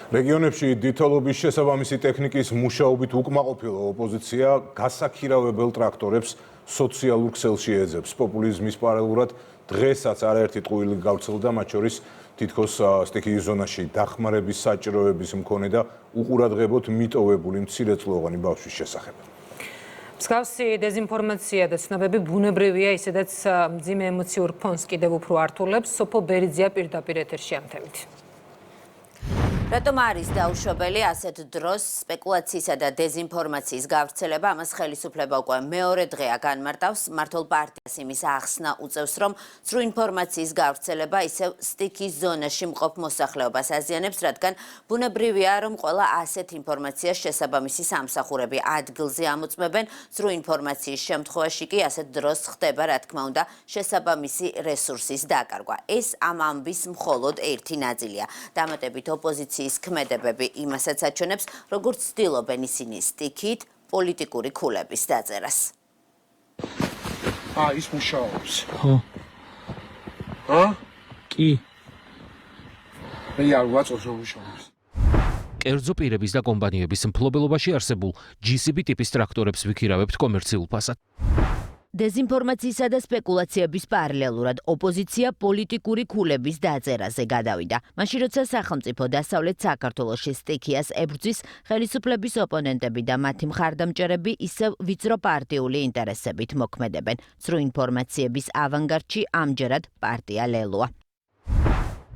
რეგიონებში დიდთვალობის შესაბამისი ტექნიკის მუშაობით უკმაყოფილო ოპოზიცია გასაქირავებელ ტრაქტორებს სოციალურ ქსელში ეძებს. პოპულიზმის პარალელურად დღესაც არაერთი ტყუილი გავრცელდა, მათ შორის თითქოს სტიქიის ზონაში დახმარების საჭიროების მქონე და უყურადღებოდ მიტოვებული მცირეწლოვანი ბავშვის შესახებ. მსგავსი დეზინფორმაცია და ცნობები ბუნებრივია, ისედაც მძიმე ემოციურ ფონს კიდევ უფრო ართულებს. სოფო ბერიძია პირდაპირ ეთერში ამ თემით. რატომ არის დაუშვებელი ასეთ დროს სპეკულაციისა და დეზინფორმაციის გავრცელება? ამას ხელისუფლება უკვე მეორე დღეა განმარტავს. მართლ პარტიას იმის ახსნა უწევს, რომ სრულ ინფორმაციის გავრცელება ისევ სტიქიის ზონაში მყოფ მოსახლეობას აზიანებს, რადგან ბუნებრივია, რომ ყველა ასეთ ინფორმაციას შესაბამისი სამსახურები ადგილზე ამოწმებენ. სრულ ინფორმაციის შემთხვევაში კი ასეთ დროს ხდება, რა თქმა უნდა, შესაბამისი რესურსის დაკარგვა. ეს ამ ამბის მხოლოდ ერთი ნაწილია. დამატებით ოპოზიცია ქმედებები იმასაც აჩვენებს, როგორც ცდილობენ ისინი სტიქით პოლიტიკური ქულების დაწერას. ის მუშაობს. კი. მე არ ვაწევს რომ მუშაობს. კერძო პირების და კომპანიების მფლობელობაში არსებულ GCB ტიპის ტრაქტორებს ვიქირავებთ კომერციულ ფასად. დეზინფორმაციისა და სპეკულაციების პარალელურად ოპოზიცია პოლიტიკური ქულების დაწერაზე გადავიდა. მაშინ როცა სახელმწიფო დასავლეთ საქართველოში სტიქიას ებრძვის, ხელისუფლების ოპონენტები და მათი მხარდამჭერები ისევ ვიწრო პარტიული ინტერესებით მოქმედებენ. სრულ ინფორმაციების ავანგარდში ამჯერად პარტია ლელოა.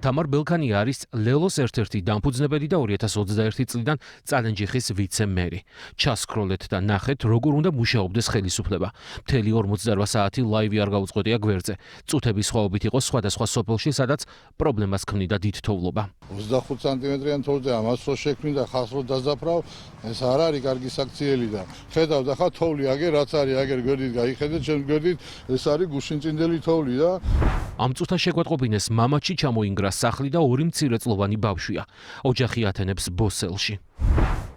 თამარ ბელქანი არის ლელოს ერთ-ერთი დამფუძნებელი და 2021 წლიდან წალენჯიხის ვიცე-მერი. ჩასკროლეთ და ნახეთ, როგორ უნდა მუშაობდეს ხელისუფლება. მთელი 48 საათი ლაივი არ გაუწყვეტია გვერდზე. წუთების სხვაობით იყო სხვადასხვა სოფელში, სადაც პრობლემას ქმნიდა დიდ თოვლობა. 25 სანტიმეტრიან თოვლზე ამას რო შექმნი და ხას რო დაზაფრავ, ეს არ არის კარგი საქციელი და ხედავ და ხა თოვლი აგერ რაც არის, აგერ გვერდით გაიხედეთ, ჩემ გვერდით ეს არის გუშინწინდელი თოვლი და ამ წუთას შეგვეტყობინეს მამაჩი ჩამოინგრა სახლი და ორი მცირეწლოვანი ბავშვია. ოჯახი ათენებს ბოსელში.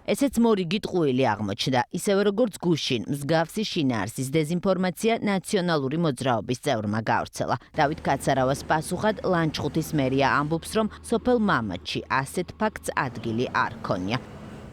ესეც მორიგი ტყუილი აღმოჩნდა. ისევე როგორც გუშინ, მსგავსი შინაარსის დეზინფორმაცია ნაციონალური მოძრაობის წევრმა გავრცელა. დავით კაცარავას პასუხად ლანჩხუთის მერია ამბობს, რომ სოფელ მამაჩი ასეთ ფაქტს ადგილი არ ქონია.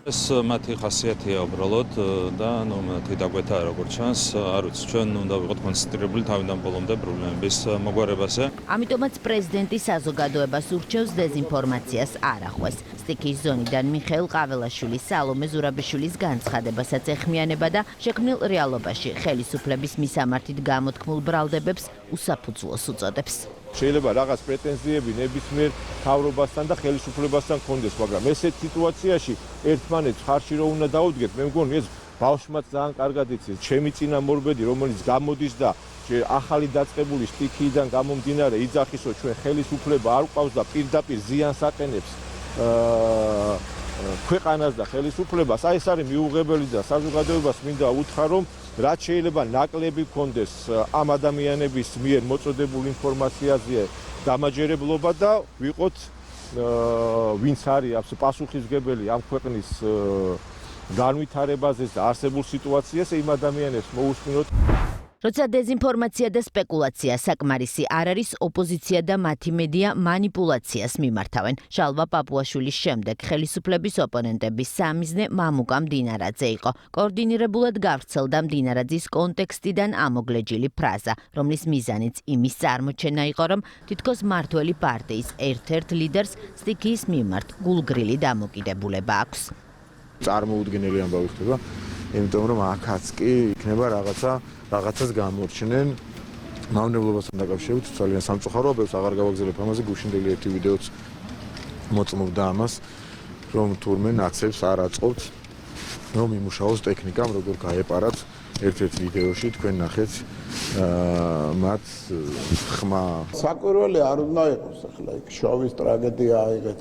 ეს მათი ხასიათია უბრალოდ და მათი დაგვეთა როგორც ჩანს, არ ვიცი, ჩვენ უნდა ვიყოთ კონცენტრირებული თავიდან ბოლომდე პრობლემების მოგვარებაზე. ამიტომაც პრეზიდენტი საზოგადოებას ურჩევს დეზინფორმაციას არ ახვეს. სტიქიის ზონიდან მიხეილ ყაველაშვილის, სალომე ზურაბიშვილის განცხადებასაც ეხმიანება და შექმნილ რეალობაში ხელისუფლების მისამართით გამოთქმულ ბრალდებებს უსაფუძვლოს უწოდებს. შეიძლება რაღაც პრეტენზიები ნებისმიერ მთავრობასთან და ხელისუფლებასთან გქონდეს, მაგრამ ესეთ სიტუაციაში ერთმანეთს ხარში რო უნდა დაუდგეთ, მე მგონი ეს ბავშვმაც ძალიან კარგად იცის, ჩემი წინამორბედი, რომელიც გამოდის და ახალი დაწყებული სტიქიიდან გამომდინარე იძახის, რომ ჩვენ ხელისუფლება არ ყავს და პირდაპირ ზიანს აყენებს ქვეყანას და ხელისუფლებას, აი ეს არის მიუღებელი და საზოგადოებას მინდა უთხრა, რომ რაც შეიძლება ნაკლები გქონდეს ამ ადამიანების მიერ მოწოდებული ინფორმაციაზე დამაჯერებლობა და ვიყოთ ვინც არის პასუხისმგებელი ამ ქვეყნის განვითარებაზე და არსებულ სიტუაციას იმ ადამიანებს მოусმინოთ. როცა დეზინფორმაცია და სპეკულაცია საკმარისი არ არის, ოპოზიცია და მათი მედია მანიპულაციას მიმართავენ. შალვა პაპუაშვილის შემდეგ ხელისუფლების ოპონენტების სამიზნე მამუკა მდინარაძე იყო. კოორდინირებულად გავრცელდა მდინარაძის კონტექსტიდან ამოგლეჯილი ფრაზა, რომლის მიზანიც იმის წარმოჩენა იყო, რომ თითქოს მართველი პარტიის ერთ-ერთ ლიდერს სტიქიის მიმართ გულგრილი დამოკიდებულება აქვს. წარმოუდგენელი ამბავი ხდება, იმიტომ რომ აქაც კი იქნება რაღაცას გამორჩნენ მავნებლობასთან დაკავშირებით ძალიან სამწუხაროა, ბევრს აღარ გავაგზავნებ ამაზე, გუშინდელი ერთი ვიდეოც მოწმობდა ამას, რომ თურმე ნაცებს არ აწყობთ, რომ იმუშაოს ტექნიკამ, როგორ გაეპარათ ერთ-ერთ ვიდეოში თქვენ ნახეთ მათ ხმა. საკვირველი არ უნდა იყოს ახლა იქ შოვის ტრაგედია აიღეთ.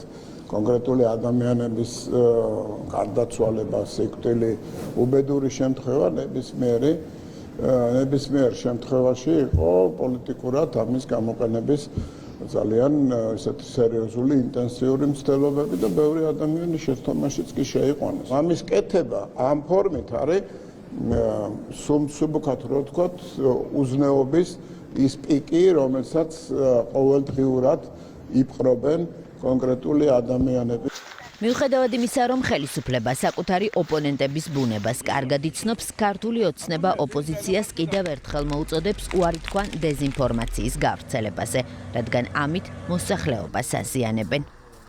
კონკრეტული ადამიანების გარდაცვალება, სიკვდილი, უბედური შემთხვევა ნებისმიერ შემთხვევაში იყო პოლიტიკურად ამის გამოყენების ძალიან ესეთი სერიოზული ინტენსიური მცდელობები და ბევრი ადამიანი შეცდომაშიც კი შეიყვანეს. ამის კეთება ამ ფორმით არის სუბუქად რო ვთქვათ, უზნეობის ის პიკი, რომელსაც ყოველდღიურად იპყრობენ კონკრეტული ადამიანები. მიუხედავად იმისა, რომ ხელისუფლება საკუთარი ოპონენტების ბუნებას კარგად იცნობს, ქართული ოცნება ოპოზიციას კიდევ ერთხელ მოუწოდებს უარი თქვან დეზინფორმაციის გავრცელებაზე, რადგან ამით მოსახლეობას აზიანებენ.